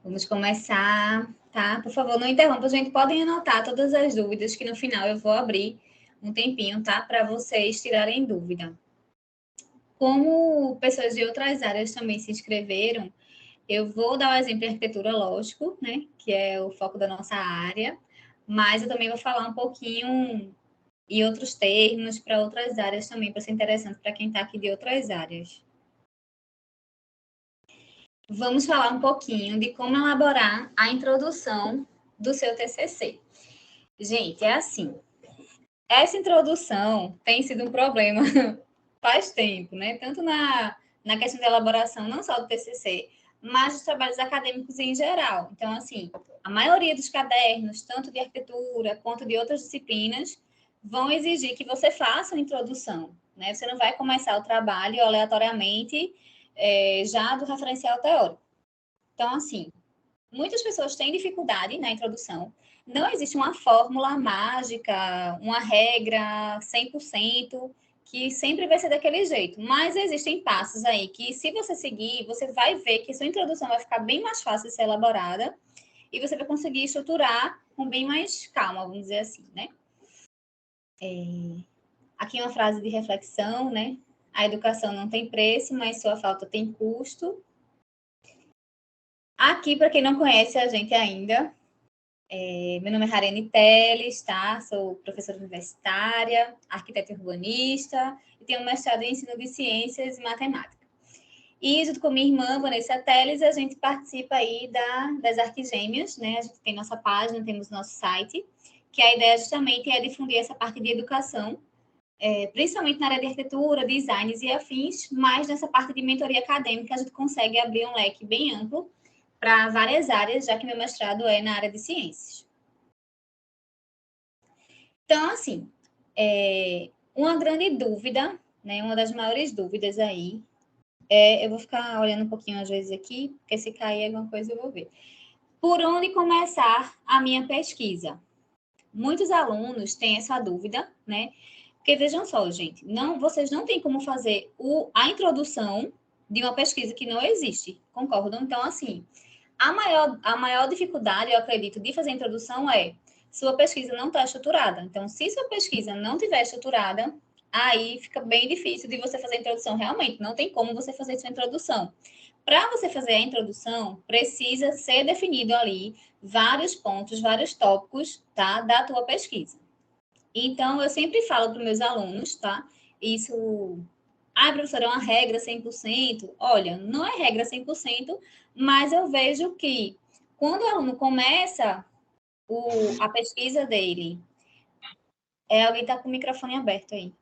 Vamos começar, tá? Por favor, não interrompa, gente. Podem anotar todas as dúvidas, que no final eu vou abrir um tempinho, tá? Para vocês tirarem dúvida. Como pessoas de outras áreas também se inscreveram, eu vou dar o exemplo de arquitetura, lógico, né? Que é o foco da nossa área, mas eu também vou falar um pouquinho e outros termos para outras áreas também, para ser interessante para quem está aqui de outras áreas. Vamos falar um pouquinho de como elaborar a introdução do seu TCC. Gente, é assim, essa introdução tem sido um problema faz tempo, né? Tanto na questão da elaboração, não só do TCC, mas dos trabalhos acadêmicos em geral. Então, assim, a maioria dos cadernos, tanto de arquitetura quanto de outras disciplinas, vão exigir que você faça uma introdução, né? Você não vai começar o trabalho aleatoriamente já do referencial teórico. Então, assim, muitas pessoas têm dificuldade na introdução. Não existe uma fórmula mágica, uma regra 100%, que sempre vai ser daquele jeito. Mas existem passos aí que, se você seguir, você vai ver que sua introdução vai ficar bem mais fácil de ser elaborada e você vai conseguir estruturar com bem mais calma, vamos dizer assim, né? Aqui uma frase de reflexão, né? A educação não tem preço, mas sua falta tem custo. Aqui, para quem não conhece a gente ainda, meu nome é Harene Teles, tá? Sou professora universitária, arquiteta urbanista e tenho um mestrado em ensino de ciências e matemática. E junto com minha irmã, Vanessa Teles, a gente participa aí das Arquigêmeas, né? A gente tem nossa página, temos nosso site, que a ideia justamente é difundir essa parte de educação, principalmente na área de arquitetura, designs e afins, mas nessa parte de mentoria acadêmica a gente consegue abrir um leque bem amplo para várias áreas, já que meu mestrado é na área de ciências. Então, assim, uma grande dúvida, né, uma das maiores dúvidas aí, eu vou ficar olhando um pouquinho às vezes aqui, porque se cair alguma coisa eu vou ver. Por onde começar a minha pesquisa? Muitos alunos têm essa dúvida, né? Porque vejam só, gente, vocês não têm como fazer a introdução de uma pesquisa que não existe, concordam? Então, assim, a maior dificuldade, eu acredito, de fazer a introdução é sua pesquisa não está estruturada. Então, se sua pesquisa não estiver estruturada, aí fica bem difícil de você fazer a introdução realmente. Não tem como você fazer sua introdução. Para você fazer a introdução, precisa ser definido ali vários pontos, vários tópicos, tá, da tua pesquisa. Então, eu sempre falo para os meus alunos, tá? Isso, professora, é uma regra 100%? Olha, não é regra 100%, mas eu vejo que quando o aluno começa a pesquisa dele, alguém está com o microfone aberto aí.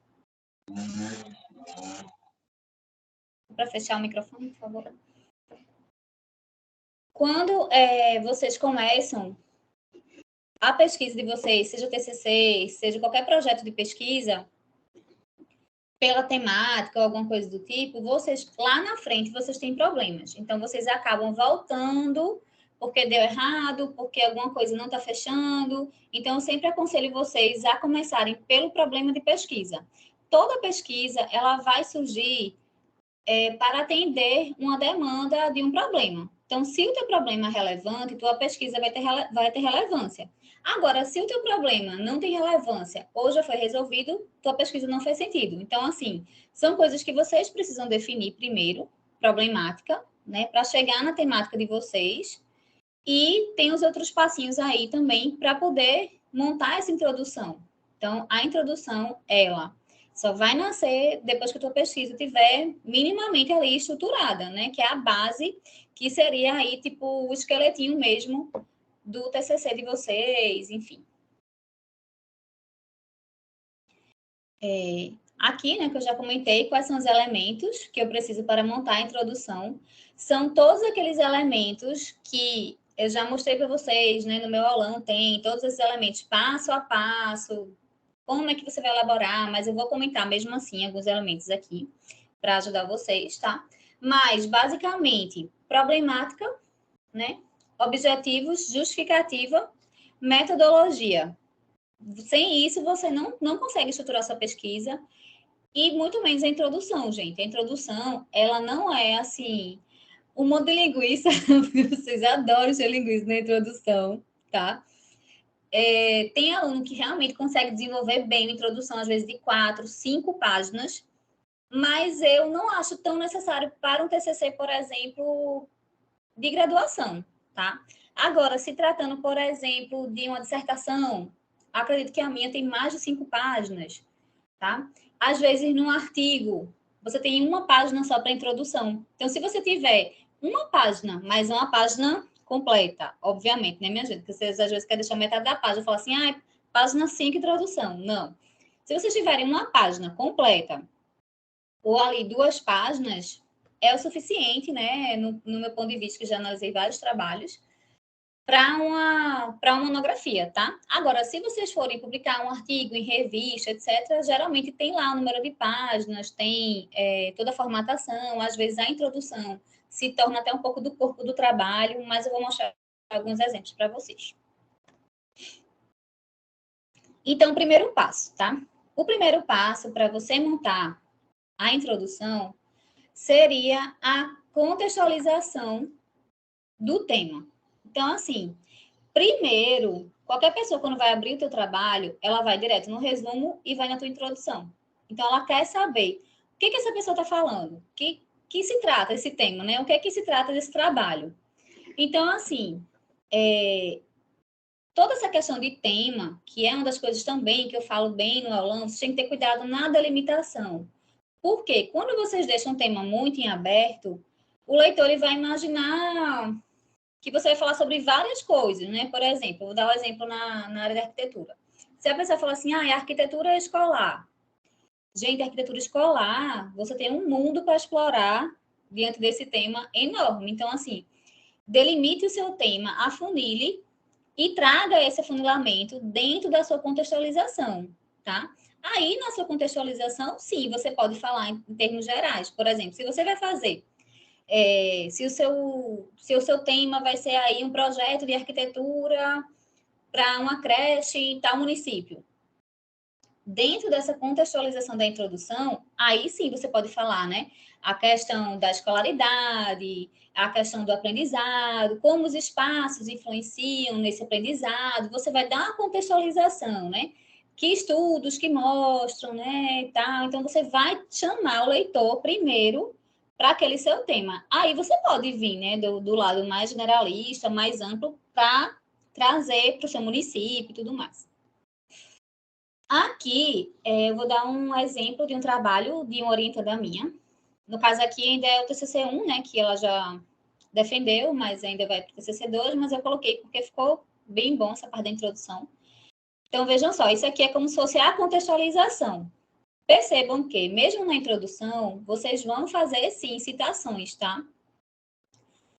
Para fechar o microfone, por favor. Quando vocês começam a pesquisa de vocês, seja TCC, seja qualquer projeto de pesquisa, pela temática ou alguma coisa do tipo, vocês, lá na frente, vocês têm problemas. Então, vocês acabam voltando porque deu errado, porque alguma coisa não está fechando. Então, eu sempre aconselho vocês a começarem pelo problema de pesquisa. Toda pesquisa, ela vai surgir para atender uma demanda de um problema. Então, se o teu problema é relevante, tua pesquisa vai ter relevância. Agora, se o teu problema não tem relevância ou já foi resolvido, tua pesquisa não faz sentido. Então, assim, são coisas que vocês precisam definir primeiro, problemática, né, para chegar na temática de vocês. E tem os outros passinhos aí também para poder montar essa introdução. Então, a introdução, ela só vai nascer depois que a tua pesquisa estiver minimamente ali estruturada, né? Que é a base, que seria aí, tipo, o esqueletinho mesmo do TCC de vocês, enfim. Aqui, né, que eu já comentei, quais são os elementos que eu preciso para montar a introdução. São todos aqueles elementos que eu já mostrei para vocês, né, no meu aulão tem todos esses elementos passo a passo, como é que você vai elaborar, mas eu vou comentar mesmo assim alguns elementos aqui para ajudar vocês, tá? Mas, basicamente, problemática, né? Objetivos, justificativa, metodologia. Sem isso, você não consegue estruturar sua pesquisa e muito menos a introdução, gente. A introdução, ela não é, assim, um monte de linguiça, vocês adoram ser linguiça na introdução, tá? Tem aluno que realmente consegue desenvolver bem a introdução, às vezes de 4, 5 páginas, mas eu não acho tão necessário para um TCC, por exemplo, de graduação, tá? Agora, se tratando, por exemplo, de uma dissertação, acredito que a minha tem mais de 5 páginas, tá? Às vezes, num artigo, você tem uma página só para introdução. Então, se você tiver uma página, mais uma página completa, obviamente, né, minha gente? Porque vocês às vezes querem deixar metade da página e falar assim, página 5, introdução. Não. Se vocês tiverem uma página completa, ou ali 2 páginas, é o suficiente, né, no meu ponto de vista, que já analisei vários trabalhos, para uma monografia, tá? Agora, se vocês forem publicar um artigo em revista, etc., geralmente tem lá o número de páginas, tem toda a formatação, às vezes a introdução se torna até um pouco do corpo do trabalho, mas eu vou mostrar alguns exemplos para vocês. Então, primeiro passo, tá? O primeiro passo para você montar a introdução seria a contextualização do tema. Então, assim, primeiro, qualquer pessoa, quando vai abrir o teu trabalho, ela vai direto no resumo e vai na tua introdução. Então, ela quer saber o que essa pessoa está falando, que se trata esse tema, né? O que é que se trata desse trabalho. Então, assim, toda essa questão de tema, que é uma das coisas também que eu falo bem no aulão, você tem que ter cuidado na delimitação. Porque quando vocês deixam um tema muito em aberto, o leitor ele vai imaginar que você vai falar sobre várias coisas, né? Por exemplo, vou dar um exemplo na área da arquitetura. Se a pessoa falar assim, é arquitetura escolar. Gente, arquitetura escolar, você tem um mundo para explorar diante desse tema enorme. Então, assim, delimite o seu tema, afunile e traga esse afunilamento dentro da sua contextualização, tá? Aí, na sua contextualização, sim, você pode falar em termos gerais. Por exemplo, se você vai fazer se o seu tema vai ser aí um projeto de arquitetura para uma creche em tal município. Dentro dessa contextualização da introdução, aí sim você pode falar, né? A questão da escolaridade, a questão do aprendizado, como os espaços influenciam nesse aprendizado, você vai dar uma contextualização, né? Que estudos que mostram, né? E tal. Então, você vai chamar o leitor primeiro para aquele seu tema. Aí você pode vir, né, do lado mais generalista, mais amplo, para trazer para o seu município e tudo mais. Aqui, eu vou dar um exemplo de um trabalho de uma orientanda minha. No caso aqui ainda é o TCC1, né, que ela já defendeu, mas ainda vai para o TCC2, mas eu coloquei porque ficou bem bom essa parte da introdução. Então, vejam só, isso aqui é como se fosse a contextualização. Percebam que, mesmo na introdução, vocês vão fazer, sim, citações, tá?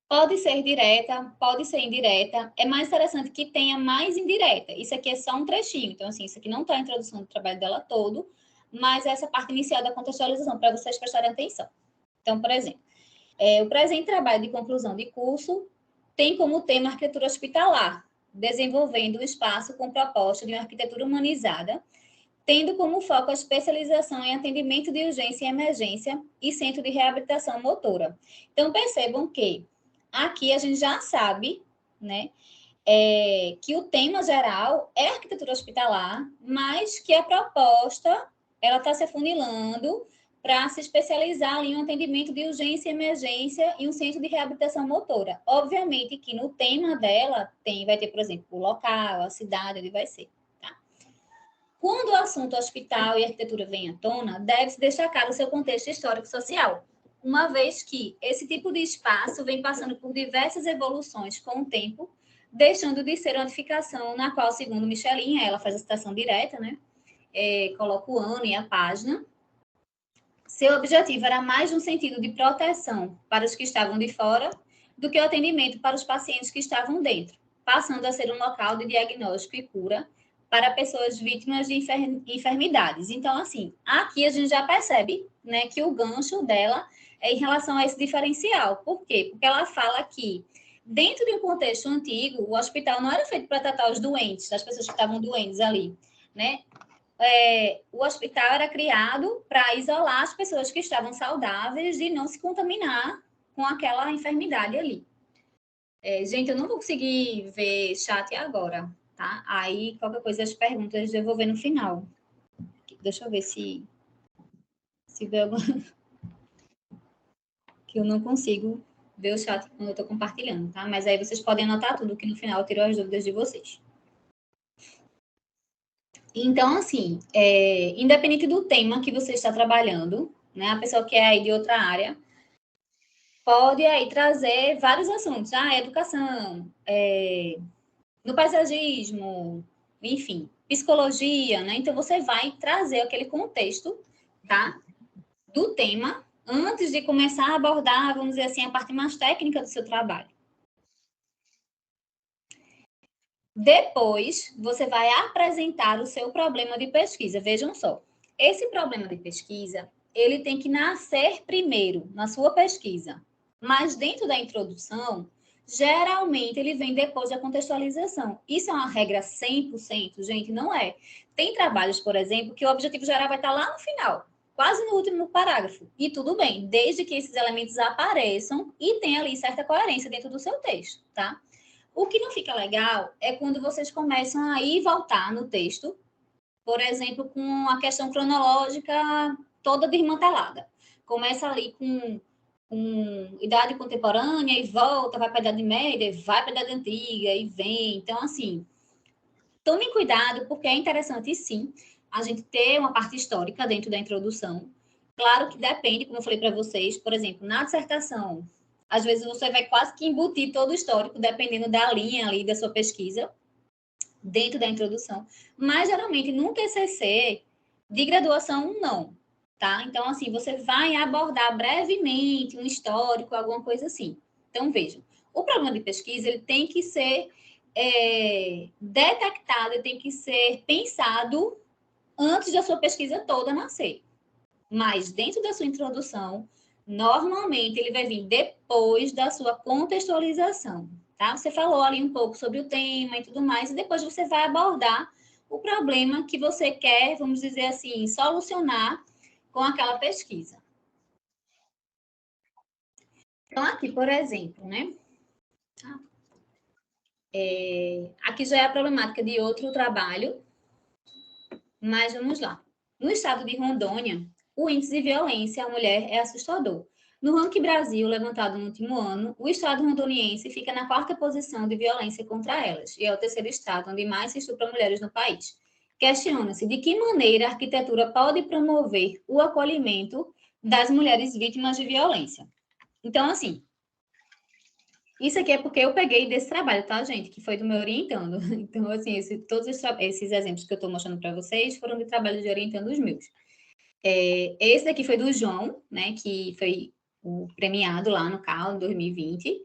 Pode ser direta, pode ser indireta. É mais interessante que tenha mais indireta. Isso aqui é só um trechinho. Então, assim, isso aqui não está a introdução do trabalho dela todo, mas essa parte inicial da contextualização, para vocês prestarem atenção. Então, por exemplo, o presente trabalho de conclusão de curso tem como tema arquitetura hospitalar, desenvolvendo um espaço com proposta de uma arquitetura humanizada, tendo como foco a especialização em atendimento de urgência e emergência e centro de reabilitação motora. Então, percebam que aqui a gente já sabe, né, que o tema geral é arquitetura hospitalar, mas que a proposta ela está se afunilando para se especializar em um atendimento de urgência e emergência e um centro de reabilitação motora. Obviamente que no tema dela vai ter, por exemplo, o local, a cidade, onde vai ser. Quando o assunto hospital e arquitetura vem à tona, deve-se destacar o seu contexto histórico-social, uma vez que esse tipo de espaço vem passando por diversas evoluções com o tempo, deixando de ser uma edificação na qual, segundo Michelin, ela faz a citação direta, né? Coloca o ano e a página. Seu objetivo era mais um sentido de proteção para os que estavam de fora do que o atendimento para os pacientes que estavam dentro, passando a ser um local de diagnóstico e cura para pessoas vítimas de enfermidades. Então, assim, aqui a gente já percebe, né, que o gancho dela é em relação a esse diferencial. Por quê? Porque ela fala que, dentro de um contexto antigo, o hospital não era feito para tratar os doentes, as pessoas que estavam doentes ali, né? O hospital era criado para isolar as pessoas que estavam saudáveis de não se contaminar com aquela enfermidade ali. Gente, eu não vou conseguir ver chat agora, tá? Aí, qualquer coisa, as perguntas eu vou ver no final. Deixa eu ver se vê alguma... que eu não consigo ver o chat quando eu estou compartilhando, tá? Mas aí vocês podem anotar tudo, que no final eu tiro as dúvidas de vocês. Então, assim, independente do tema que você está trabalhando, né? A pessoa que é aí de outra área, pode aí trazer vários assuntos. Educação, no paisagismo, enfim, psicologia, né? Então, você vai trazer aquele contexto, tá? Do tema, antes de começar a abordar, vamos dizer assim, a parte mais técnica do seu trabalho. Depois, você vai apresentar o seu problema de pesquisa. Vejam só, esse problema de pesquisa, ele tem que nascer primeiro na sua pesquisa. Mas dentro da introdução, geralmente ele vem depois da contextualização. Isso é uma regra 100%? Gente, não é. Tem trabalhos, por exemplo, que o objetivo geral vai estar lá no final, quase no último parágrafo. E tudo bem, desde que esses elementos apareçam e tenha ali certa coerência dentro do seu texto, tá? O que não fica legal é quando vocês começam a ir e voltar no texto, por exemplo, com a questão cronológica toda desmantelada. Começa ali com idade contemporânea e volta, vai para a Idade Média, vai para a Idade Antiga e vem. Então, assim, tomem cuidado, porque é interessante, sim, a gente ter uma parte histórica dentro da introdução. Claro que depende, como eu falei para vocês, por exemplo, na dissertação, às vezes você vai quase que embutir todo o histórico, dependendo da linha ali da sua pesquisa, dentro da introdução. Mas, geralmente, no TCC de graduação, não, tá? Então, assim, você vai abordar brevemente um histórico, alguma coisa assim. Então, vejam, o problema de pesquisa, ele tem que ser detectado, ele tem que ser pensado antes da sua pesquisa toda nascer. Mas, dentro da sua introdução, normalmente ele vai vir depois da sua contextualização, tá? Você falou ali um pouco sobre o tema e tudo mais, e depois você vai abordar o problema que você quer, vamos dizer assim, solucionar com aquela pesquisa. Então, aqui, por exemplo, né? Aqui já é a problemática de outro trabalho, mas vamos lá. No estado de Rondônia, o índice de violência à mulher é assustador. No ranking Brasil, levantado no último ano, o estado rondoniense fica na quarta posição de violência contra elas, e é o terceiro estado onde mais se estupra mulheres no país. Questiona-se de que maneira a arquitetura pode promover o acolhimento das mulheres vítimas de violência. Então, assim, isso aqui é porque eu peguei desse trabalho, tá, gente? Que foi do meu orientando. Então, assim, todos esses exemplos que eu estou mostrando para vocês foram de trabalho de orientando os meus. Esse daqui foi do João, né? Que foi o premiado lá no CAL em 2020,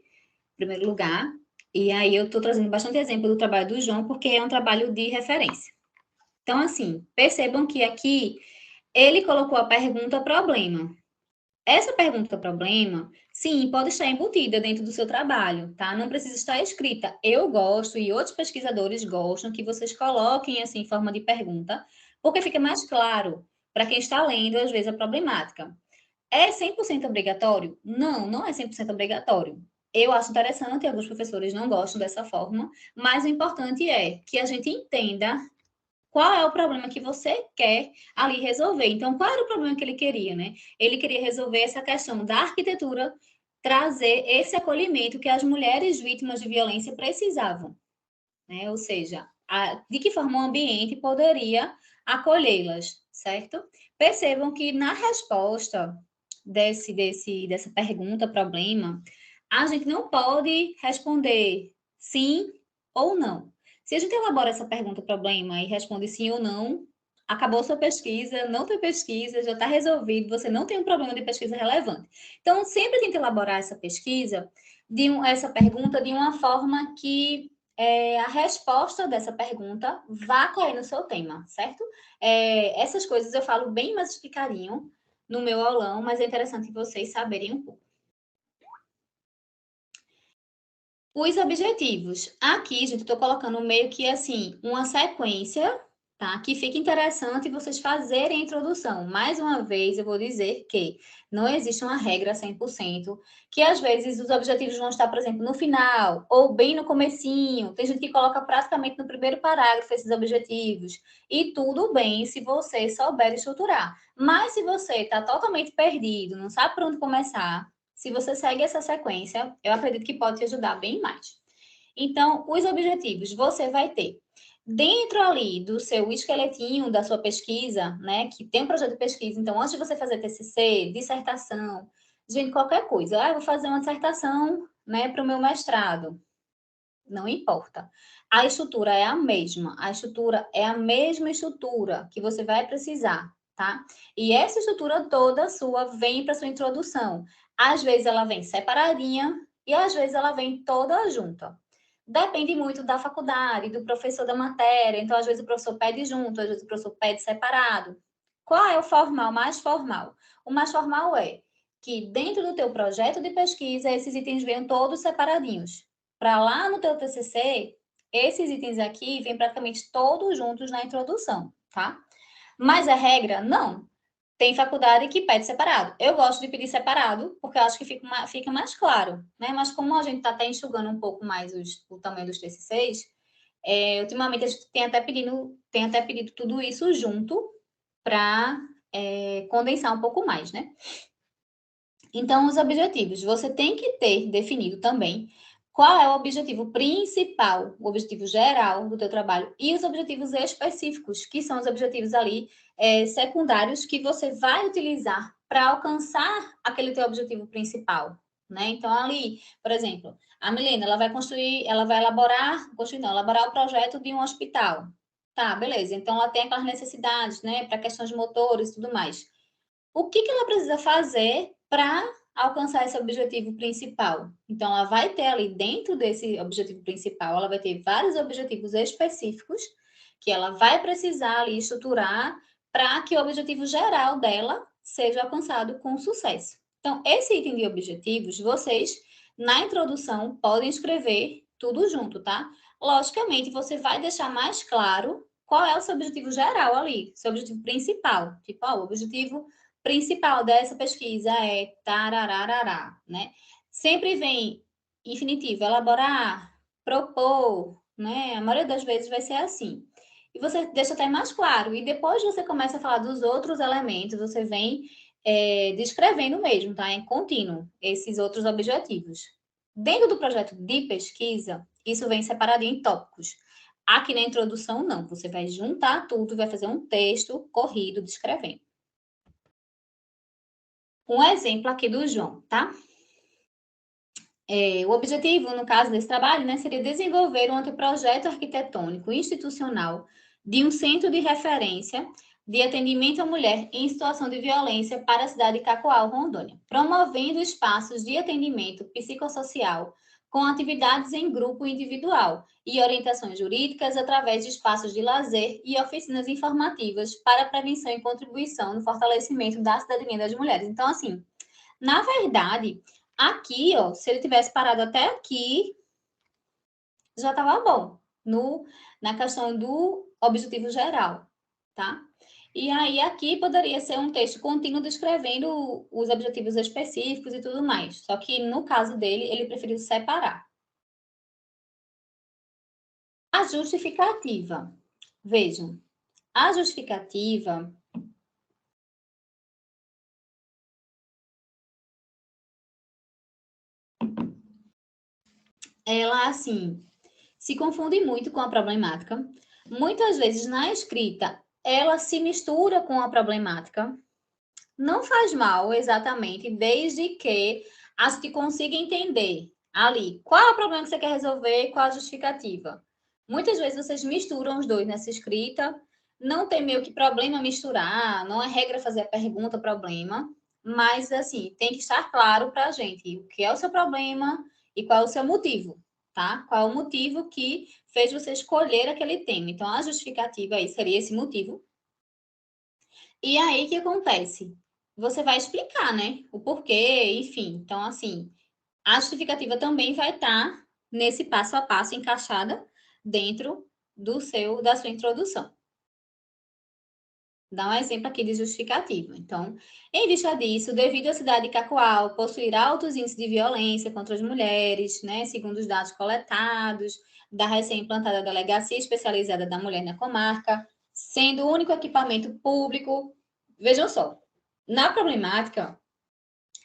primeiro lugar. E aí eu estou trazendo bastante exemplo do trabalho do João, porque é um trabalho de referência. Então, assim, percebam que aqui ele colocou a pergunta problema. Essa pergunta problema, sim, pode estar embutida dentro do seu trabalho, tá? Não precisa estar escrita. Eu gosto e outros pesquisadores gostam que vocês coloquem assim em forma de pergunta, porque fica mais claro para quem está lendo, às vezes, a problemática. É 100% obrigatório? Não, não é 100% obrigatório. Eu acho interessante, alguns professores não gostam dessa forma, mas o importante é que a gente entenda qual é o problema que você quer ali resolver. Então, qual era o problema que ele queria, né? Ele queria resolver essa questão da arquitetura, trazer esse acolhimento que as mulheres vítimas de violência precisavam, né? Ou seja, de que forma o ambiente poderia acolhê-las, certo? Percebam que na resposta dessa pergunta, problema, a gente não pode responder sim ou não. Se a gente elabora essa pergunta, problema, e responde sim ou não, acabou sua pesquisa, não tem pesquisa, já está resolvido, você não tem um problema de pesquisa relevante. Então, sempre tente elaborar essa pesquisa, essa pergunta, de uma forma que a resposta dessa pergunta vá cair no seu tema, certo? Essas coisas eu falo bem mais explicadinho no meu aulão, mas é interessante vocês saberem um pouco. Os objetivos. Aqui, gente, estou colocando meio que assim, uma sequência tá? Que fica interessante vocês fazerem a introdução. Mais uma vez, eu vou dizer que não existe uma regra 100%, que às vezes os objetivos vão estar, por exemplo, no final, ou bem no comecinho. Tem gente que coloca praticamente no primeiro parágrafo esses objetivos. E tudo bem se você souber estruturar. Mas se você está totalmente perdido, não sabe por onde começar, se você segue essa sequência, eu acredito que pode te ajudar bem mais. Então, os objetivos você vai ter dentro ali do seu esqueletinho da sua pesquisa, né, que tem um projeto de pesquisa. Então, antes de você fazer TCC, dissertação, gente, qualquer coisa, eu vou fazer uma dissertação, né, para o meu mestrado. Não importa. A estrutura é a mesma. A estrutura é a mesma estrutura que você vai precisar, tá? E essa estrutura toda sua vem para sua introdução. Às vezes ela vem separadinha e às vezes ela vem toda junta. Depende muito da faculdade, do professor da matéria. Então, às vezes o professor pede junto, às vezes o professor pede separado. Qual é o formal mais formal? O mais formal é que dentro do teu projeto de pesquisa, esses itens venham todos separadinhos. Para lá no teu TCC, esses itens aqui vêm praticamente todos juntos na introdução, tá? Mas é regra? Não. Tem faculdade que pede separado. Eu gosto de pedir separado, porque eu acho que fica mais claro, né? Mas como a gente está até enxugando um pouco mais o tamanho dos TCCs, ultimamente a gente tem até pedido tudo isso junto para condensar um pouco mais, né? Então, os objetivos. Você tem que ter definido também qual é o objetivo principal, o objetivo geral do teu trabalho e os objetivos específicos, que são os objetivos ali secundários que você vai utilizar para alcançar aquele teu objetivo principal, né? Então, ali, por exemplo, a Milena, ela vai elaborar o projeto de um hospital. Tá, beleza. Então, ela tem aquelas necessidades, né, para questões motores e tudo mais. O que ela precisa fazer para alcançar esse objetivo principal? Então, ela vai ter ali dentro desse objetivo principal, ela vai ter vários objetivos específicos que ela vai precisar ali estruturar para que o objetivo geral dela seja alcançado com sucesso. Então, esse item de objetivos, vocês, na introdução, podem escrever tudo junto, tá? Logicamente, você vai deixar mais claro qual é o seu objetivo geral ali, seu objetivo principal. Tipo, o objetivo principal dessa pesquisa é tarararará, né? Sempre vem infinitivo, elaborar, propor, né? A maioria das vezes vai ser assim. E você deixa até mais claro. E depois você começa a falar dos outros elementos, você vem descrevendo mesmo, tá? Em contínuo, esses outros objetivos. Dentro do projeto de pesquisa, isso vem separado em tópicos. Aqui na introdução, não. Você vai juntar tudo, vai fazer um texto corrido descrevendo. Um exemplo aqui do João, tá? O objetivo, no caso desse trabalho, né, seria desenvolver um anteprojeto arquitetônico institucional de um centro de referência de atendimento à mulher em situação de violência para a cidade de Cacoal, Rondônia, promovendo espaços de atendimento psicossocial com atividades em grupo e individual e orientações jurídicas através de espaços de lazer e oficinas informativas para prevenção e contribuição no fortalecimento da cidadania das mulheres. Então, assim, na verdade, aqui, ó, se ele tivesse parado até aqui, já estava bom, na questão do objetivo geral, tá? E aí, aqui poderia ser um texto contínuo descrevendo os objetivos específicos e tudo mais. Só que, no caso dele, ele preferiu separar. A justificativa. Vejam, a justificativa ela, assim, se confunde muito com a problemática. Muitas vezes, na escrita, ela se mistura com a problemática. Não faz mal, exatamente, desde que a gente consiga entender ali qual é o problema que você quer resolver e qual a justificativa. Muitas vezes vocês misturam os dois nessa escrita, não tem meio que problema misturar, não é regra fazer a pergunta problema, mas assim, tem que estar claro para a gente o que é o seu problema e qual é o seu motivo, tá? Qual é o motivo que fez você escolher aquele tema. Então, a justificativa aí seria esse motivo. E aí, o que acontece? Você vai explicar, né? O porquê, enfim. Então, assim, a justificativa também vai estar nesse passo a passo encaixada dentro da sua introdução. dar um exemplo aqui de justificativa. Então, em vista disso, devido à cidade de Cacoal possuir altos índices de violência contra as mulheres, né, segundo os dados coletados da recém-implantada Delegacia Especializada da Mulher na comarca, sendo o único equipamento público. Vejam só, na problemática,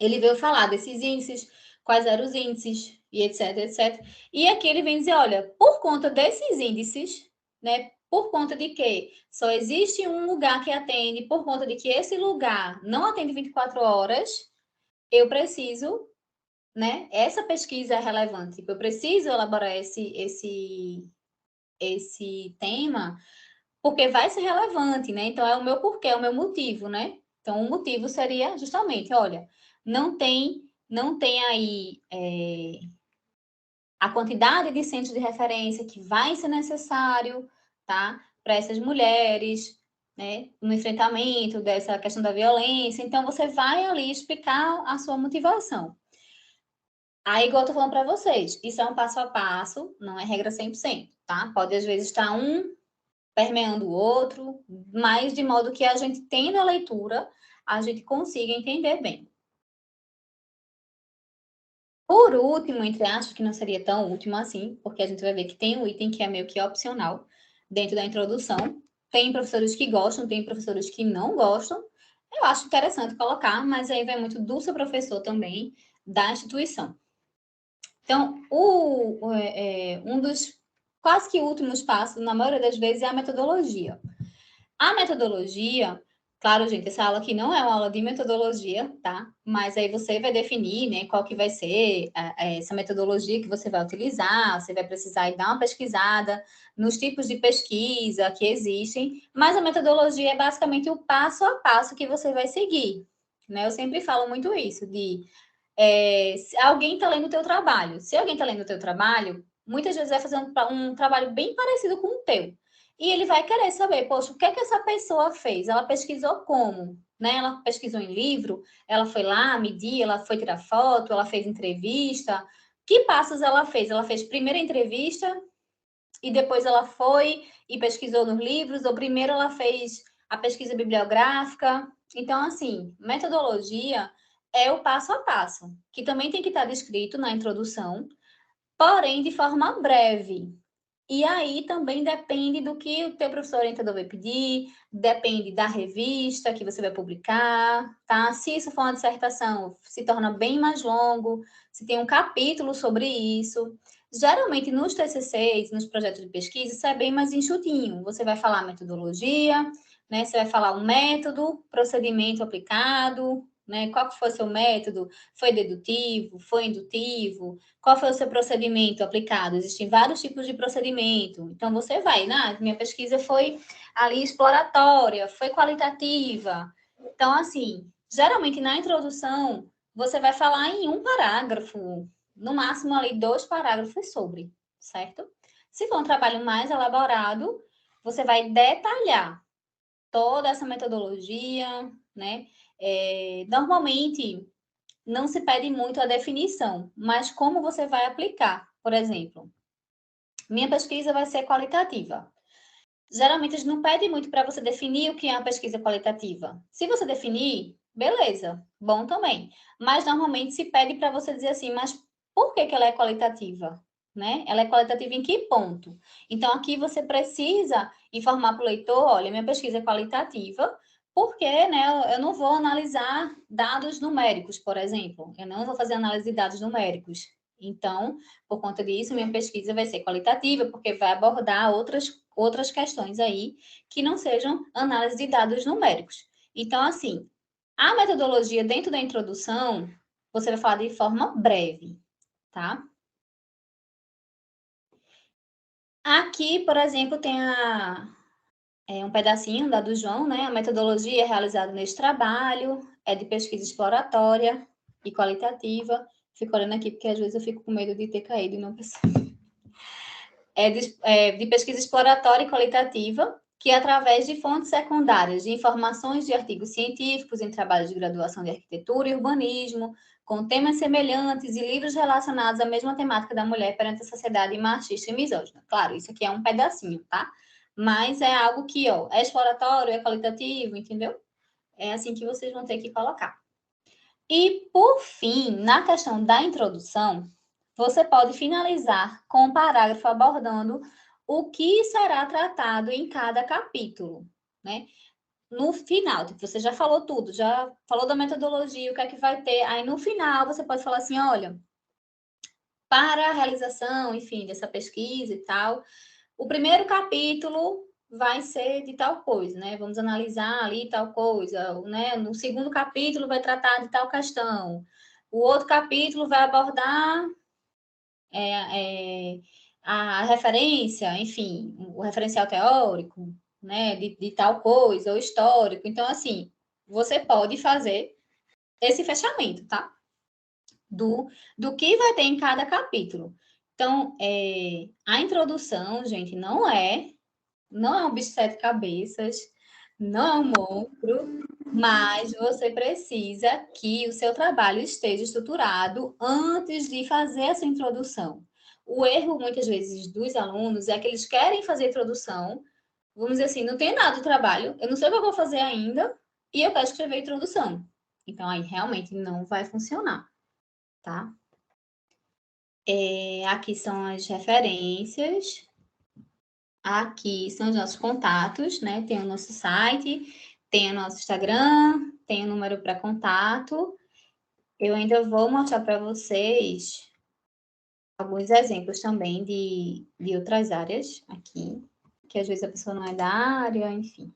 ele veio falar desses índices, quais eram os índices, e etc, etc. E aqui ele vem dizer, olha, por conta desses índices, né, por conta de que só existe um lugar que atende, por conta de que esse lugar não atende 24 horas, eu preciso, né, essa pesquisa é relevante, eu preciso elaborar esse tema, porque vai ser relevante, né? Então, é o meu porquê, é o meu motivo, né? Então, o motivo seria justamente, olha, não tem aí a quantidade de centros de referência que vai ser necessário, tá? Para essas mulheres, né? No enfrentamento dessa questão da violência. Então, você vai ali explicar a sua motivação. Aí, igual eu tô falando para vocês, isso é um passo a passo, não é regra 100%, tá? Pode, às vezes, estar um permeando o outro, mas de modo que a gente, tendo a leitura, a gente consiga entender bem. Por último, entre aspas, que não seria tão último assim, porque a gente vai ver que tem um item que é meio que opcional dentro da introdução. Tem professores que gostam, tem professores que não gostam. Eu acho interessante colocar, mas aí vai muito do seu professor também, da instituição. Então, um dos quase que últimos passos, na maioria das vezes, é a metodologia. A metodologia, claro, gente, essa aula aqui não é uma aula de metodologia, tá? Mas aí você vai definir, né, qual que vai ser essa metodologia que você vai utilizar, você vai precisar ir dar uma pesquisada nos tipos de pesquisa que existem, mas a metodologia é basicamente o passo a passo que você vai seguir, né? Eu sempre falo muito isso, se alguém está lendo o teu trabalho. Se alguém está lendo o teu trabalho, muitas vezes vai fazer um trabalho bem parecido com o teu. E ele vai querer saber, poxa, o que é que essa pessoa fez? Ela pesquisou como? Né? Ela pesquisou em livro, ela foi lá medir, ela foi tirar foto, ela fez entrevista. Que passos ela fez? Ela fez primeiro a entrevista e depois ela foi e pesquisou nos livros, ou primeiro ela fez a pesquisa bibliográfica. Então, assim, metodologia é o passo a passo, que também tem que estar descrito na introdução, porém de forma breve. E aí também depende do que o teu professor orientador vai pedir, depende da revista que você vai publicar, tá? Se isso for uma dissertação, se torna bem mais longo, se tem um capítulo sobre isso. Geralmente nos TCCs, nos projetos de pesquisa, isso é bem mais enxutinho. Você vai falar metodologia, né? Você vai falar o método, procedimento aplicado, né? Qual que foi o seu método? Foi dedutivo? Foi indutivo? Qual foi o seu procedimento aplicado? Existem vários tipos de procedimento. Então, você vai, minha pesquisa foi ali exploratória, foi qualitativa. Então, assim, geralmente na introdução, você vai falar em um parágrafo, no máximo ali 2 parágrafos sobre, certo? Se for um trabalho mais elaborado, você vai detalhar toda essa metodologia, né? Normalmente, não se pede muito a definição, mas como você vai aplicar. Por exemplo, minha pesquisa vai ser qualitativa. Geralmente, a gente não pede muito para você definir o que é uma pesquisa qualitativa. Se você definir, beleza, bom também. Mas, normalmente, se pede para você dizer assim, mas por que ela é qualitativa? Né? Ela é qualitativa em que ponto? Então, aqui você precisa informar para o leitor, olha, minha pesquisa é qualitativa, porque, né, eu não vou analisar dados numéricos, por exemplo. Eu não vou fazer análise de dados numéricos. Então, por conta disso, minha pesquisa vai ser qualitativa, porque vai abordar outras questões aí que não sejam análise de dados numéricos. Então, assim, a metodologia dentro da introdução, você vai falar de forma breve, tá? Aqui, por exemplo, tem um pedacinho da do João, né? A metodologia é realizada neste trabalho, é de pesquisa exploratória e qualitativa. Fico olhando aqui porque às vezes eu fico com medo de ter caído e não percebi. De pesquisa exploratória e qualitativa, que através de fontes secundárias de informações de artigos científicos em trabalhos de graduação de arquitetura e urbanismo, com temas semelhantes e livros relacionados à mesma temática da mulher perante a sociedade machista e misógina. Claro, isso aqui é um pedacinho, tá? mas é algo que, ó, é exploratório, é qualitativo, entendeu? É assim que vocês vão ter que colocar. E, por fim, na questão da introdução, você pode finalizar com um parágrafo abordando o que será tratado em cada capítulo, né? No final, tipo, você já falou tudo, já falou da metodologia, o que é que vai ter. Aí, no final, você pode falar assim, olha, para a realização, enfim, dessa pesquisa e tal, o primeiro capítulo vai ser de tal coisa, né? Vamos analisar ali tal coisa, né? No segundo capítulo vai tratar de tal questão. O outro capítulo vai abordar a referência, enfim, o referencial teórico, né? De tal coisa, ou histórico. Então, assim, você pode fazer esse fechamento, tá? Do que vai ter em cada capítulo. Então, a introdução, gente, não é um bicho de sete cabeças, não é um monstro, mas você precisa que o seu trabalho esteja estruturado antes de fazer essa introdução. O erro, muitas vezes, dos alunos é que eles querem fazer a introdução, vamos dizer assim, não tem nada do trabalho, eu não sei o que eu vou fazer ainda, e eu quero escrever a introdução. Então, aí realmente não vai funcionar, tá? Aqui são as referências. Aqui são os nossos contatos, né? Tem o nosso site, tem o nosso Instagram, tem o número para contato. Eu ainda vou mostrar para vocês alguns exemplos também de outras áreas aqui, que às vezes a pessoa não é da área, enfim.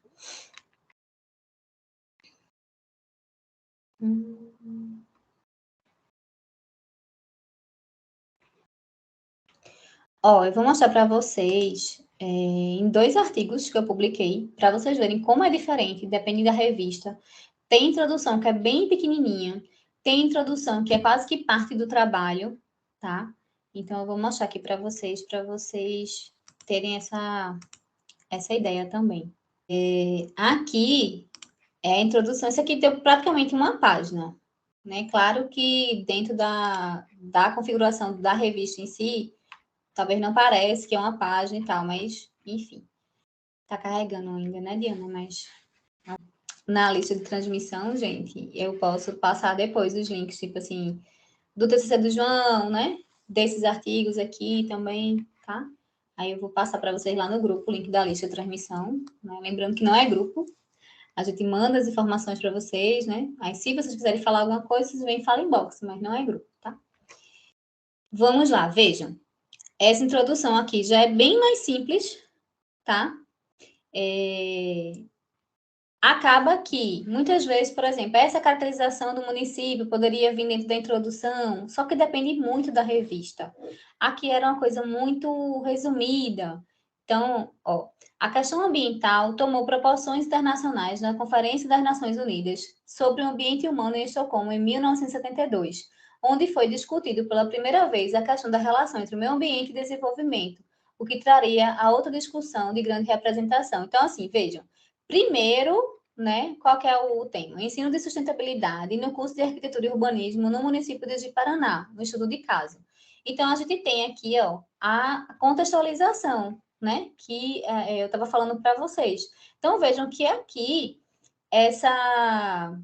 Ó, eu vou mostrar para vocês em 2 artigos que eu publiquei, para vocês verem como é diferente, depende da revista. Tem introdução que é bem pequenininha, tem introdução que é quase que parte do trabalho, tá? Então, eu vou mostrar aqui para vocês terem essa ideia também. Aqui é a introdução, isso aqui tem praticamente uma página, né? Claro que dentro da configuração da revista em si, talvez não pareça que é uma página e tal, mas, enfim. Tá carregando ainda, né, Diana? Mas na lista de transmissão, gente, eu posso passar depois os links, tipo assim, do TCC do João, né? Desses artigos aqui também, tá? Aí eu vou passar para vocês lá no grupo o link da lista de transmissão, né? Lembrando que não é grupo, a gente manda as informações para vocês, né? Aí se vocês quiserem falar alguma coisa, vocês vêm e falam em box, mas não é grupo, tá? Vamos lá, vejam. Essa introdução aqui já é bem mais simples, tá? Acaba que, muitas vezes, por exemplo, essa caracterização do município poderia vir dentro da introdução, só que depende muito da revista. Aqui era uma coisa muito resumida. Então, ó, a questão ambiental tomou proporções internacionais na Conferência das Nações Unidas sobre o Ambiente Humano em Estocolmo, em 1972, onde foi discutido pela primeira vez a questão da relação entre o meio ambiente e desenvolvimento, o que traria a outra discussão de grande representação. Então, assim, vejam, primeiro, né, qual que é o tema? Ensino de sustentabilidade no curso de arquitetura e urbanismo no município de Paraná, no estudo de caso. Então, a gente tem aqui, ó, a contextualização, né, que eu estava falando para vocês. Então, vejam que aqui, essa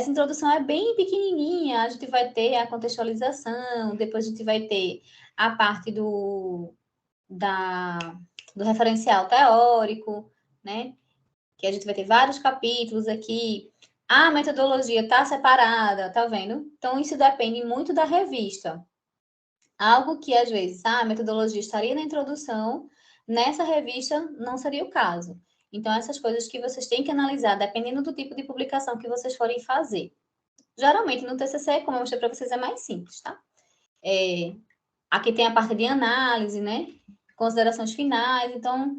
introdução é bem pequenininha, a gente vai ter a contextualização, depois a gente vai ter a parte do referencial teórico, né, que a gente vai ter vários capítulos aqui. A metodologia está separada, tá vendo? Então, isso depende muito da revista. Algo que, às vezes, a metodologia estaria na introdução, nessa revista não seria o caso. Então, essas coisas que vocês têm que analisar, dependendo do tipo de publicação que vocês forem fazer. Geralmente, no TCC, como eu mostrei para vocês, é mais simples, tá? Aqui tem a parte de análise, né? Considerações finais. Então,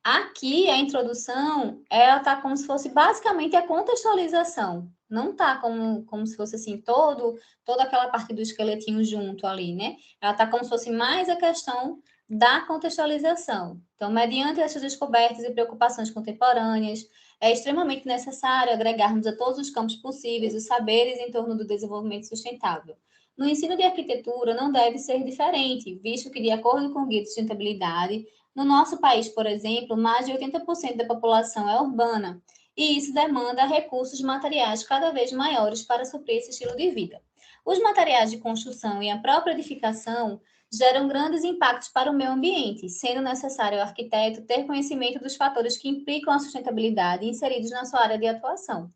aqui, a introdução, ela tá como se fosse basicamente a contextualização. Não tá como se fosse assim, toda aquela parte do esqueletinho junto ali, né? Ela tá como se fosse mais a questão da contextualização. Então, mediante essas descobertas e preocupações contemporâneas, é extremamente necessário agregarmos a todos os campos possíveis os saberes em torno do desenvolvimento sustentável, No ensino de arquitetura não deve ser diferente, visto que, de acordo com o Guia de Sustentabilidade, no nosso país, por exemplo, mais de 80% da população é urbana, e isso demanda recursos materiais cada vez maiores para suprir esse estilo de vida. Os materiais de construção e a própria edificação geram grandes impactos para o meio ambiente, sendo necessário ao arquiteto ter conhecimento dos fatores que implicam a sustentabilidade inseridos na sua área de atuação.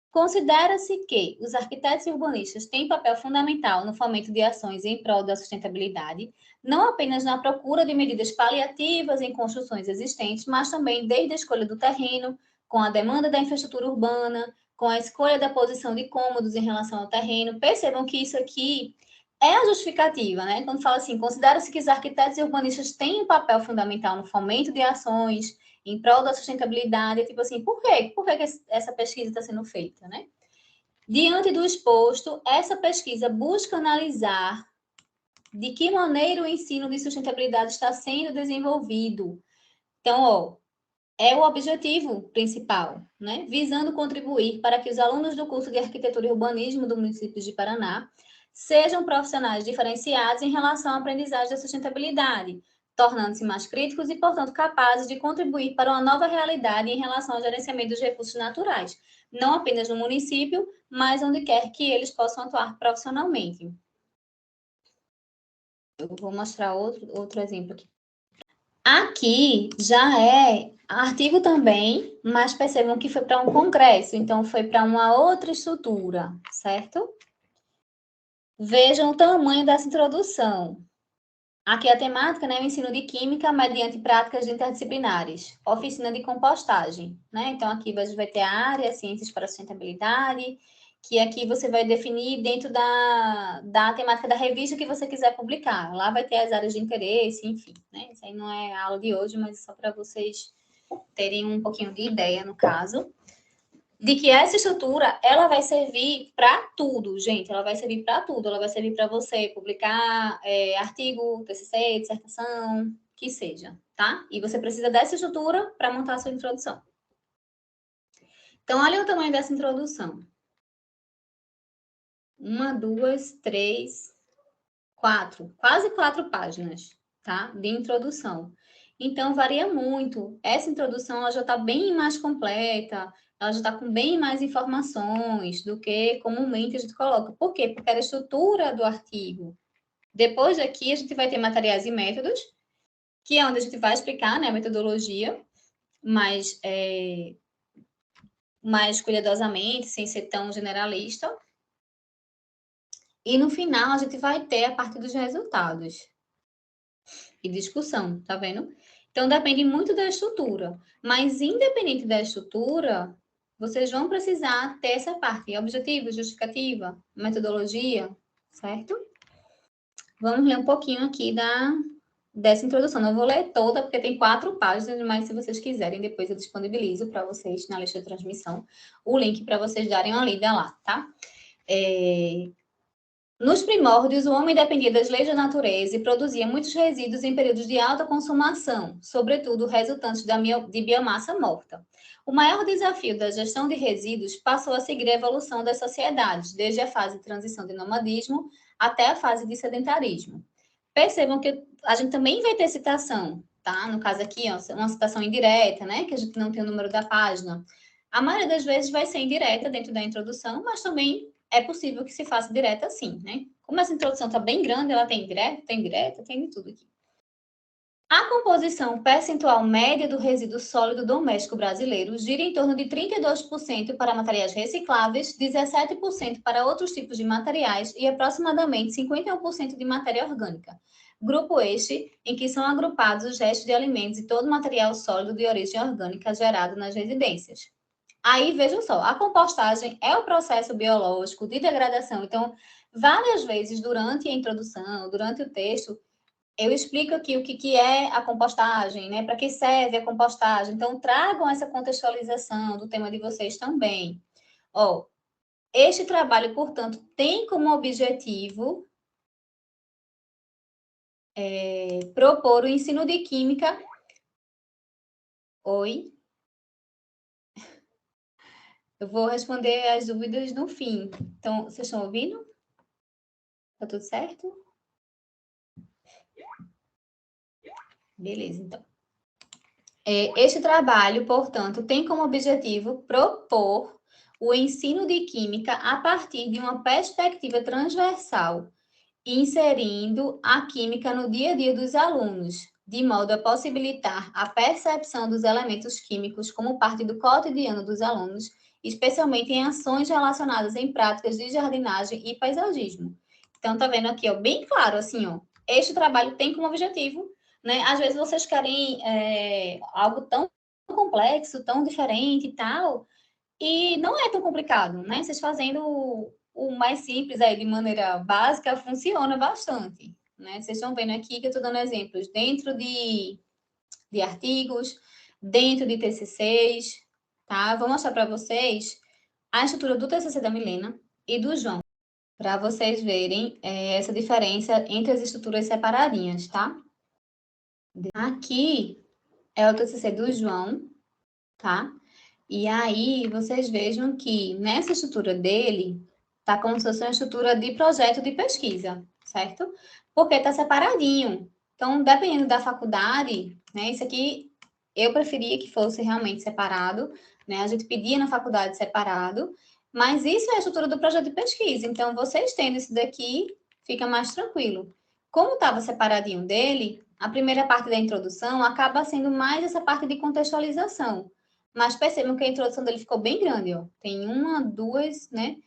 Considera-se que os arquitetos e urbanistas têm papel fundamental no fomento de ações em prol da sustentabilidade, não apenas na procura de medidas paliativas em construções existentes, mas também desde a escolha do terreno, com a demanda da infraestrutura urbana, com a escolha da posição de cômodos em relação ao terreno. Percebam que isso aqui é a justificativa, né? Quando fala assim, considera-se que os arquitetos e urbanistas têm um papel fundamental no fomento de ações em prol da sustentabilidade, tipo assim, por quê? Por que essa pesquisa está sendo feita, né? Diante do exposto, essa pesquisa busca analisar de que maneira o ensino de sustentabilidade está sendo desenvolvido. Então, ó, é o objetivo principal, né? Visando contribuir para que os alunos do curso de Arquitetura e Urbanismo do município de Paraná sejam profissionais diferenciados em relação à aprendizagem da sustentabilidade, tornando-se mais críticos e, portanto, capazes de contribuir para uma nova realidade em relação ao gerenciamento dos recursos naturais, não apenas no município, mas onde quer que eles possam atuar profissionalmente. Eu vou mostrar outro exemplo aqui. Aqui já é artigo também, mas percebam que foi para um congresso, então foi para uma outra estrutura, certo? Vejam o tamanho dessa introdução. Aqui a temática, né, o ensino de química mediante práticas interdisciplinares, oficina de compostagem, né? Então aqui você vai ter a área ciências para a sustentabilidade, que aqui você vai definir dentro da temática da revista que você quiser publicar. Lá vai ter as áreas de interesse, enfim, né? Isso aí não é a aula de hoje, mas é só para vocês terem um pouquinho de ideia, no caso, de que essa estrutura, ela vai servir para tudo, gente, ela vai servir para tudo, ela vai servir para você publicar artigo, TCC, dissertação, que seja, tá? E você precisa dessa estrutura para montar a sua introdução. Então, olha o tamanho dessa introdução. 1, 2, 3, 4, quase 4 páginas, tá? De introdução. Então, varia muito. Essa introdução ela já está bem mais completa, ela já está com bem mais informações do que comumente a gente coloca. Por quê? Porque era a estrutura do artigo. Depois daqui, a gente vai ter materiais e métodos, que é onde a gente vai explicar, né, a metodologia, mais cuidadosamente, sem ser tão generalista. E no final, a gente vai ter a parte dos resultados e discussão, tá vendo? Então, depende muito da estrutura. Mas, independente da estrutura, vocês vão precisar ter essa parte, objetivo, justificativa, metodologia, certo? Vamos ler um pouquinho aqui dessa introdução. Não vou ler toda, porque tem 4 páginas, mas se vocês quiserem, depois eu disponibilizo para vocês na lista de transmissão o link para vocês darem uma lida lá, tá? Nos primórdios, o homem dependia das leis da natureza e produzia muitos resíduos em períodos de alta consumação, sobretudo resultantes de biomassa morta. O maior desafio da gestão de resíduos passou a seguir a evolução das sociedades, desde a fase de transição de nomadismo até a fase de sedentarismo. Percebam que a gente também vai ter citação, tá? No caso aqui, ó, uma citação indireta, né? Que a gente não tem o número da página. A maioria das vezes vai ser indireta dentro da introdução, mas também é possível que se faça direta assim, né? Como essa introdução está bem grande, ela tem direta, tem de tudo aqui. A composição percentual média do resíduo sólido doméstico brasileiro gira em torno de 32% para materiais recicláveis, 17% para outros tipos de materiais e aproximadamente 51% de matéria orgânica. Grupo este em que são agrupados os restos de alimentos e todo material sólido de origem orgânica gerado nas residências. Aí, vejam só, a compostagem é o processo biológico de degradação. Então, várias vezes durante a introdução, durante o texto, eu explico aqui o que é a compostagem, né? Para que serve a compostagem. Então, tragam essa contextualização do tema de vocês também. Ó, este trabalho, portanto, tem como objetivo propor o ensino de química. Oi? Eu vou responder as dúvidas no fim. Então, vocês estão ouvindo? Tá tudo certo? Beleza, então. Este trabalho, portanto, tem como objetivo propor o ensino de química a partir de uma perspectiva transversal, inserindo a química no dia a dia dos alunos, de modo a possibilitar a percepção dos elementos químicos como parte do cotidiano dos alunos, especialmente em ações relacionadas em práticas de jardinagem e paisagismo. Então, tá vendo aqui, ó, bem claro, assim, ó, este trabalho tem como objetivo, né? Às vezes vocês querem algo tão complexo, tão diferente e tal, e não é tão complicado, né? Vocês fazendo o mais simples aí de maneira básica funciona bastante, né? Vocês estão vendo aqui que eu estou dando exemplos dentro de artigos, dentro de TCCs, tá? Vou mostrar para vocês a estrutura do TCC da Milena e do João, para vocês verem essa diferença entre as estruturas separadinhas, tá? Aqui é o TCC do João, tá? E aí vocês vejam que nessa estrutura dele tá como se fosse uma estrutura de projeto de pesquisa, certo? Porque tá separadinho. Então, dependendo da faculdade, né? Isso aqui eu preferia que fosse realmente separado, né? A gente pedia na faculdade separado, mas isso é a estrutura do projeto de pesquisa. Então, vocês tendo isso daqui, fica mais tranquilo. Como estava separadinho dele, a primeira parte da introdução acaba sendo mais essa parte de contextualização. Mas percebam que a introdução dele ficou bem grande, ó. Tem uma, duas, né?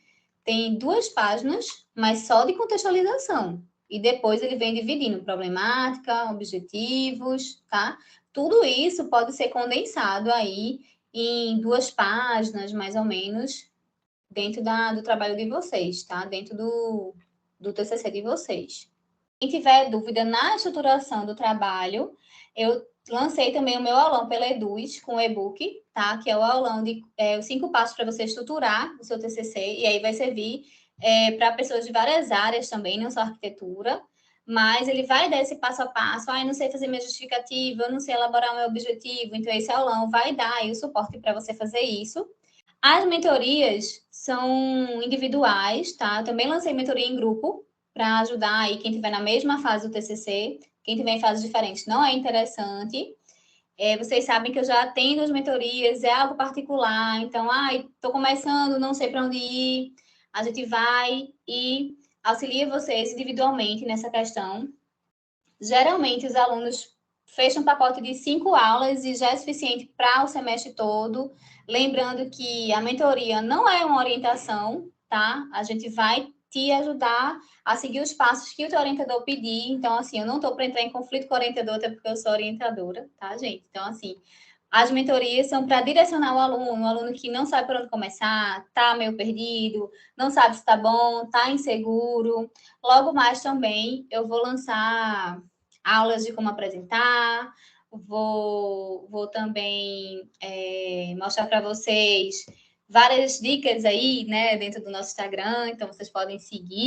Tem 2 páginas, mas só de contextualização. E depois ele vem dividindo problemática, objetivos, tá? Tudo isso pode ser condensado aí em 2 páginas, mais ou menos, dentro do trabalho de vocês, tá? Dentro do TCC de vocês. Quem tiver dúvida na estruturação do trabalho, eu lancei também o meu aulão pela Eduz, com o e-book, tá? Que é o aulão de os 5 passos para você estruturar o seu TCC, e aí vai servir para pessoas de várias áreas também, não só arquitetura, mas ele vai dar esse passo a passo. Ah, eu não sei fazer minha justificativa, eu não sei elaborar o meu objetivo, então esse aulão vai dar aí o suporte para você fazer isso. As mentorias são individuais, tá? Eu também lancei mentoria em grupo, para ajudar aí quem estiver na mesma fase do TCC, quem estiver em fases diferentes não é interessante. Vocês sabem que eu já tenho as mentorias, é algo particular, então, estou começando, não sei para onde ir, a gente vai e auxilia vocês individualmente nessa questão. Geralmente, os alunos fecham um pacote de 5 aulas e já é suficiente para o semestre todo. Lembrando que a mentoria não é uma orientação, tá? A gente vai te ajudar a seguir os passos que o teu orientador pedir. Então, assim, eu não estou para entrar em conflito com o orientador, até porque eu sou orientadora, tá, gente? Então, assim, as mentorias são para direcionar o aluno que não sabe por onde começar, tá meio perdido, não sabe se está bom, tá inseguro. Logo mais também eu vou lançar aulas de como apresentar, vou também mostrar para vocês várias dicas aí, né, dentro do nosso Instagram, então vocês podem seguir.